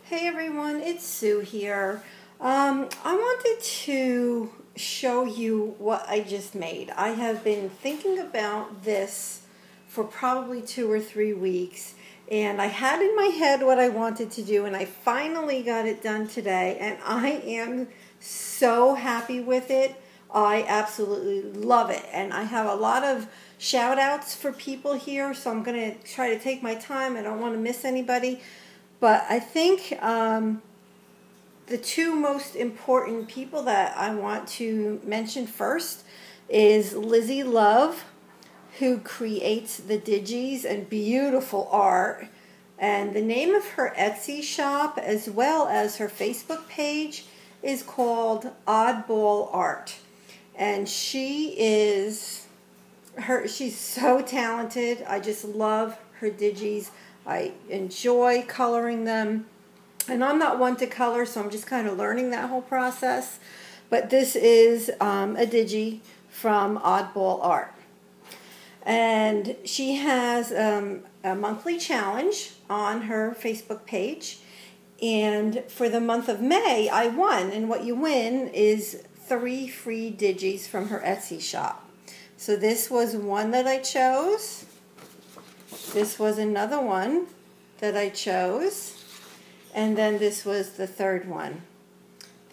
Hey everyone, it's Sue here. I wanted to show you what I just made. I have been thinking about this for probably 2 or 3 weeks, and I had in my head what I wanted to do, and I finally got it done today, and I am so happy with it. I absolutely love it, and I have a lot of shout outs for people here, so I'm going to try to take my time. I don't want to miss anybody. But I think the two most important people that I want to mention first is Lizzie Love, who creates the Digis and beautiful art. And the name of her Etsy shop as well as her Facebook page is called Oddball Art. And she's so talented. I just love her Digis. I enjoy coloring them, and I'm not one to color, so I'm just kind of learning that whole process. But this is a Digi from Oddball Art, and she has a monthly challenge on her Facebook page, and for the month of May I won, and what you win is 3 free Digis from her Etsy shop. So this was one that I chose. This was another one that I chose, and then this was the third one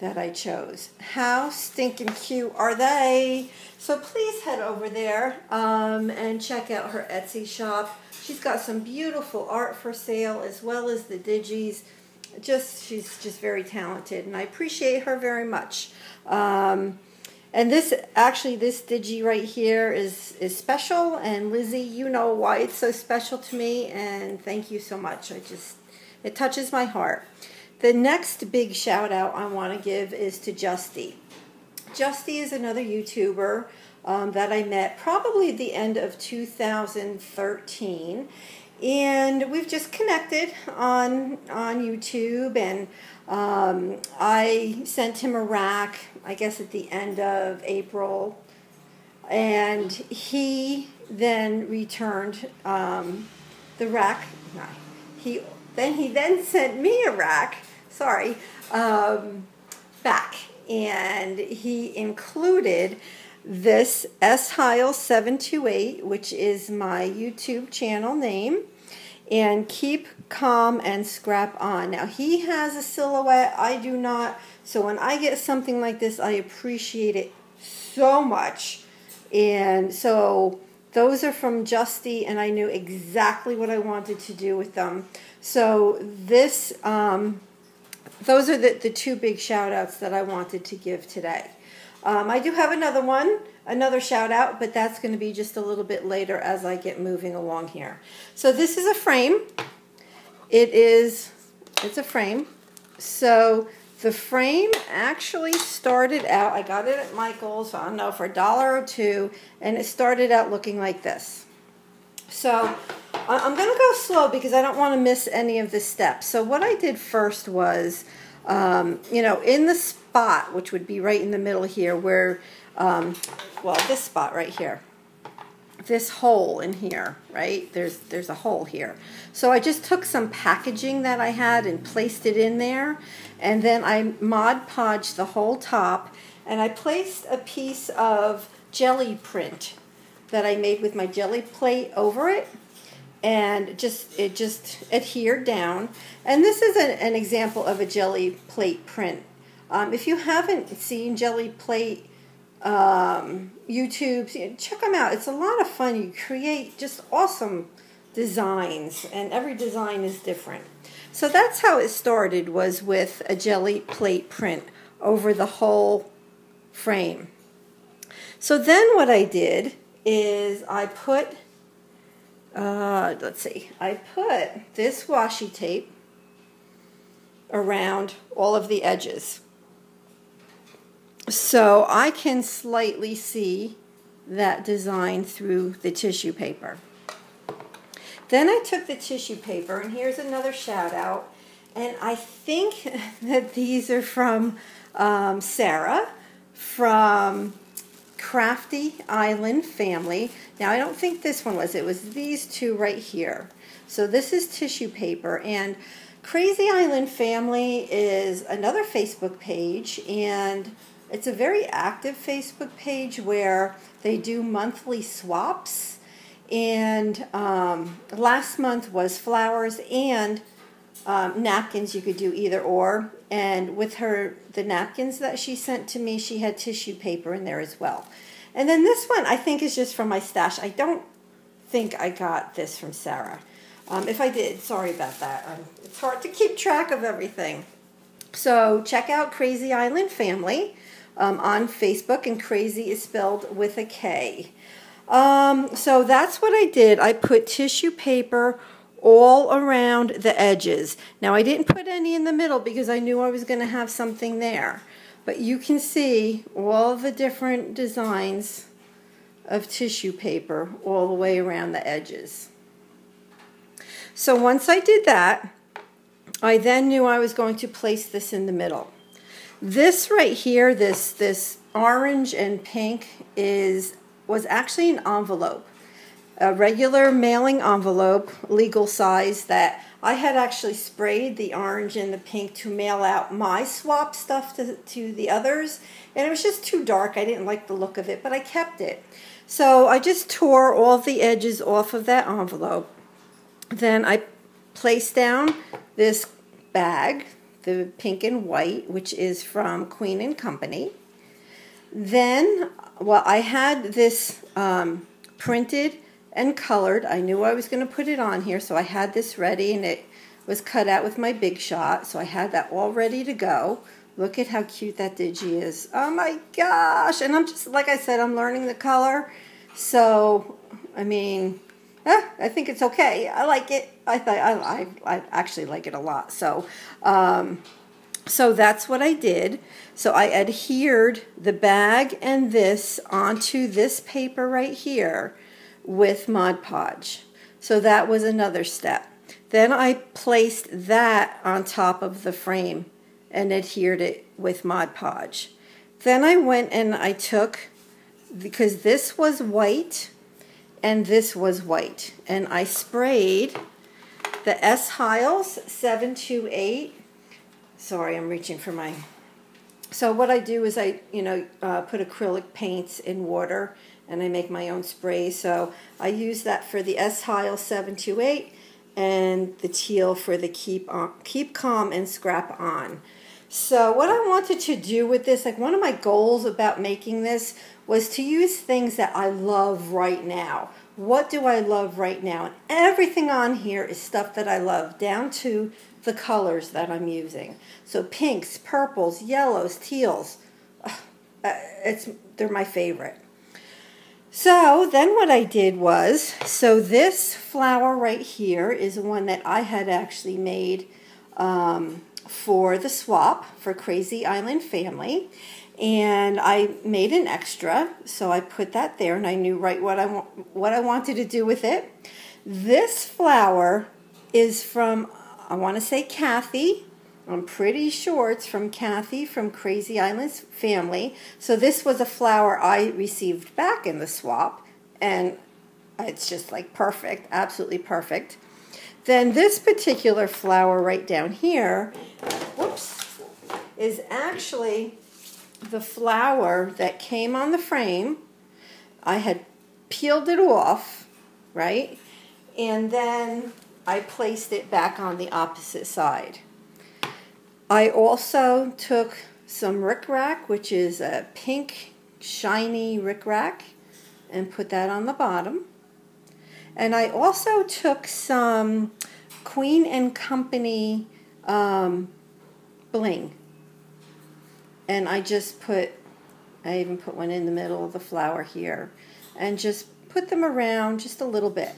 that I chose. How stinking cute are they? So please head over there and check out her Etsy shop. She's got some beautiful art for sale as well as the Digis. She's just very talented, and I appreciate her very much. And this Digi right here is special, and Lizzie, you know why it's so special to me, and thank you so much. It touches my heart. The next big shout out I want to give is to Justie. Justie is another YouTuber that I met probably at the end of 2013, and we've just connected on YouTube, and I sent him a rack, I guess at the end of April, and he then returned the rack. He then sent me a rack, back, and he included this S-Heil 728, which is my YouTube channel name, and Keep Calm and Scrap On. Now, he has a silhouette, I do not, so when I get something like this, I appreciate it so much. And so those are from Justie, and I knew exactly what I wanted to do with them. So those are the two big shout outs that I wanted to give today. I do have another shout out, but that's going to be just a little bit later as I get moving along here. So this is a frame. It's a frame. So the frame actually started out, I got it at Michael's, I don't know, for $1 or $2, and it started out looking like this. So I'm going to go slow because I don't want to miss any of the steps. So what I did first was, in the spot, which would be right in the middle here, where, this spot right here, this hole in here, right? There's a hole here. So I just took some packaging that I had and placed it in there, and then I Mod Podged the whole top, and I placed a piece of jelly print that I made with my jelly plate over it, and it just adhered down. And this is an example of a jelly plate print. If you haven't seen jelly plate YouTube, check them out. It's a lot of fun. You create just awesome designs, and every design is different. So that's how it started, was with a jelly plate print over the whole frame. So then what I did is I put, I put this washi tape around all of the edges, so I can slightly see that design through the tissue paper. Then I took the tissue paper, and here's another shout out, and I think that these are from Sarah from Crafty Island Family. Now, I don't think this one was. It was these two right here. So this is tissue paper, and Crazy Island Family is another Facebook page, and it's a very active Facebook page where they do monthly swaps. And last month was flowers and napkins. You could do either or. And with the napkins that she sent to me, she had tissue paper in there as well. And then this one I think is just from my stash. I don't think I got this from Sarah. If I did, sorry about that. It's hard to keep track of everything. So check out Crazy Island Family on Facebook, and crazy is spelled with a K. So that's what I did. I put tissue paper all around the edges. Now I didn't put any in the middle because I knew I was going to have something there. But you can see all of the different designs of tissue paper all the way around the edges. So once I did that, I then knew I was going to place this in the middle. This right here, this orange and pink was actually an envelope, a regular mailing envelope, legal size, that I had actually sprayed the orange and the pink to mail out my swap stuff to the others, and it was just too dark. I didn't like the look of it, but I kept it. So I just tore all the edges off of that envelope. Then I placed down this bag, the pink and white, which is from Queen & Company. Then, well, I had this printed and colored. I knew I was going to put it on here, so I had this ready, and it was cut out with my Big Shot, so I had that all ready to go. Look at how cute that Digi is. Oh my gosh! And I'm just, like I said, I'm learning the color, so, I mean, I think it's okay. I like it. I actually like it a lot. So, so that's what I did. So I adhered the bag and this onto this paper right here with Mod Podge. So that was another step. Then I placed that on top of the frame and adhered it with Mod Podge. Then I went and I took, because this was white and this was white, and I sprayed the S. Hiles 728. Sorry, I'm reaching for my... So what I do is I, put acrylic paints in water, and I make my own sprays. So I use that for the S. Hiles 728 and the teal for the Keep Calm and Scrap On. So what I wanted to do with this, like one of my goals about making this was to use things that I love right now. What do I love right now? And everything on here is stuff that I love, down to the colors that I'm using. So pinks, purples, yellows, teals, they're my favorite. So then what I did was, so this flower right here is one that I had actually made for the swap for Crazy Island Family, and I made an extra, so I put that there, and I knew right what I wanted to do with it. This flower is from, I want to say, Kathy. I'm pretty sure it's from Kathy from Crazy Island Family. So this was a flower I received back in the swap, and it's just like perfect, absolutely perfect. Then this particular flower right down here, whoops, is actually the flower that came on the frame. I had peeled it off, right? And then I placed it back on the opposite side. I also took some rickrack, which is a pink shiny rickrack, and put that on the bottom. And I also took some Queen & Company bling. And I just I even put one in the middle of the flower here. And just put them around just a little bit.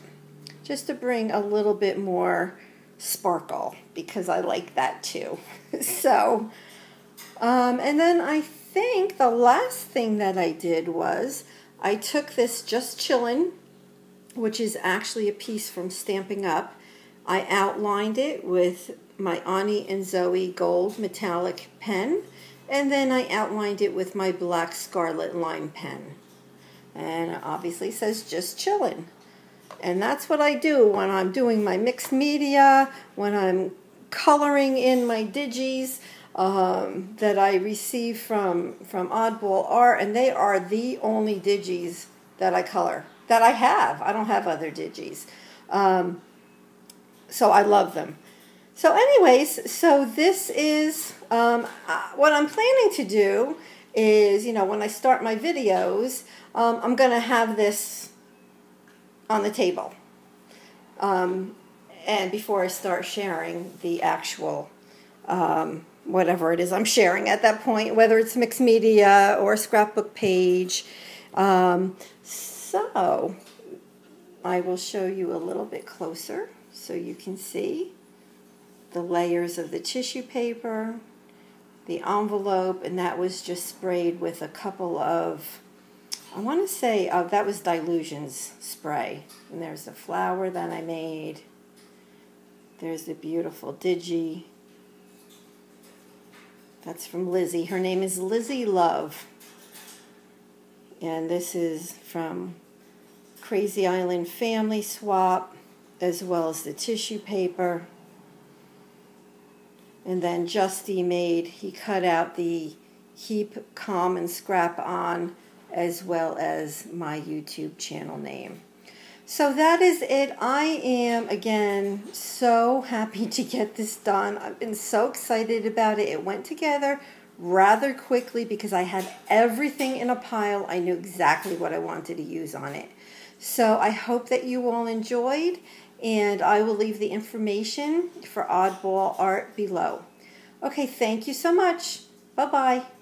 Just to bring a little bit more sparkle, because I like that too. So, and then I think the last thing that I did was I took this Just Chillin', which is actually a piece from Stampin' Up. I outlined it with my Ani and Zoe gold metallic pen, and then I outlined it with my black Scarlet Lime pen. And it obviously says Just Chillin'. And that's what I do when I'm doing my mixed media, when I'm coloring in my Digis that I received from Oddball Art, and they are the only Digis that I color, that I have. I don't have other Digis. So I love them. So anyways, so this is what I'm planning to do is, you know, when I start my videos, I'm going to have this on the table. And before I start sharing the actual, whatever it is I'm sharing at that point, whether it's mixed media or a scrapbook page. So I will show you a little bit closer so you can see the layers of the tissue paper, the envelope, and that was just sprayed with a couple of, I want to say, that was Dilutions spray. And there's the flower that I made. There's the beautiful Digi. That's from Lizzie. Her name is Lizzie Love. And this is from Crazy Island Family Swap, as well as the tissue paper. And then Justie he cut out the Keep Calm and Scrap On, as well as my YouTube channel name. So that is it. I am, again, so happy to get this done. I've been so excited about it. It went together rather quickly because I had everything in a pile. I knew exactly what I wanted to use on it. So I hope that you all enjoyed, and I will leave the information for Oddball Art below. Okay, thank you so much. Bye-bye.